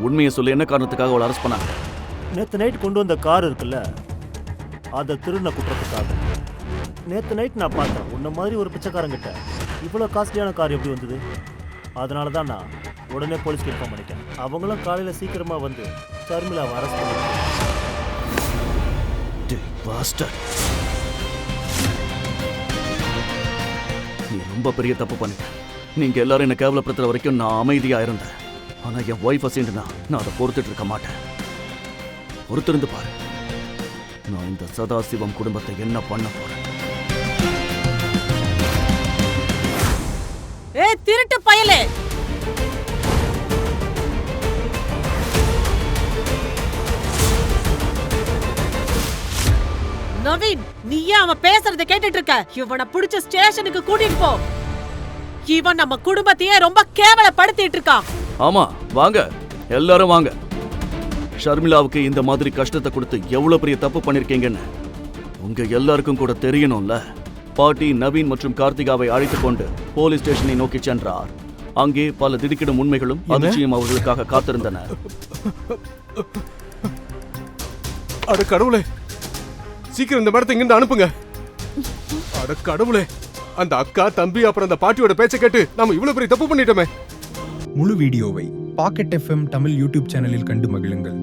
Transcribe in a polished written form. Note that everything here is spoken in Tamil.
உண்மையை சொல்லி என்ன காரணத்துக்காக அவளை அரெஸ்ட் பண்ணாங்க? நேற்று நைட் கொண்டு வந்த கார் இருக்குல்ல, அதை திருடின குற்றத்துக்காக. நேற்று நைட் நான் பார்த்தேன், உன்ன மாதிரி ஒரு பிச்சைக்காரங்கிட்ட இவ்வளோ காஸ்ட்லியான கார் எப்படி வந்தது? அதனால தான் நான் உடனே போலீஸ்க்கு இன்ஃபார்ம் பண்ணிட்டேன். அவங்களும் காலையில் சீக்கிரமாக வந்து ஷர்மிளாவை அரெஸ்ட் பண்ணிட்டாங்க. நீ ரொம்ப பெரிய தப்பு பண்ணிட்ட. நீங்க எல்லாரும் என்ன கேவலப்படுத்துற வரைக்கும் நான் அமைதியா இருந்தேன். ஆனா என் ஒய்ஃப் அசைண்டுனா நான் அதை பொறுத்துட்டு இருக்க மாட்டேன். பொறுத்திருந்து பாரு, நான் இந்த சதாசிவம் குடும்பத்தை என்ன பண்ண போறேன். திருட்டு பயலே, நவீன், நீ ஏன் அவன் பேசுறத கேட்டுட்டு இருக்க? இவனை புடிச்ச ஸ்டேஷனுக்கு கூட்டிட்டு போ. இவன் நம்ம குடும்பத்தையே ரொம்ப கேவலப்படுத்திட்டு இருக்கான். ஆமா, வாங்க எல்லாரும் வாங்க. ஷர்மிளாவுக்கு இந்த மாதிரி கஷ்டத்தை கொடுத்து எவ்வளவு பெரிய தப்பு பண்ணிருக்கீங்கன்னு உங்க எல்லாருக்கும் கூட தெரியணும்ல. பாட்டி நவீன் மற்றும் கார்த்திகாவை அழைத்துக் கொண்டு போலீஸ் ஸ்டேஷனை நோக்கி சென்றார். அங்கே பல திடுக்கிடும் உண்மைகளும் அதிர்ச்சியும் அவர்களுக்காக காத்திருந்தன. அட கடவுளே, சீக்கிரம் இந்த மேடத்தை இங்கிருந்து அனுப்புங்க. அட கடவுளே, அந்த அக்கா தம்பி அப்புறம் அந்த பாட்டியோட பேச்சை கேட்டு நாம இவ்வளவு பெரிய தப்பு பண்ணிட்டோமே. முழு வீடியோவை பாக்கெட் FM தமிழ் யூடியூப் சேனலில் கண்டு மகிழுங்கள்.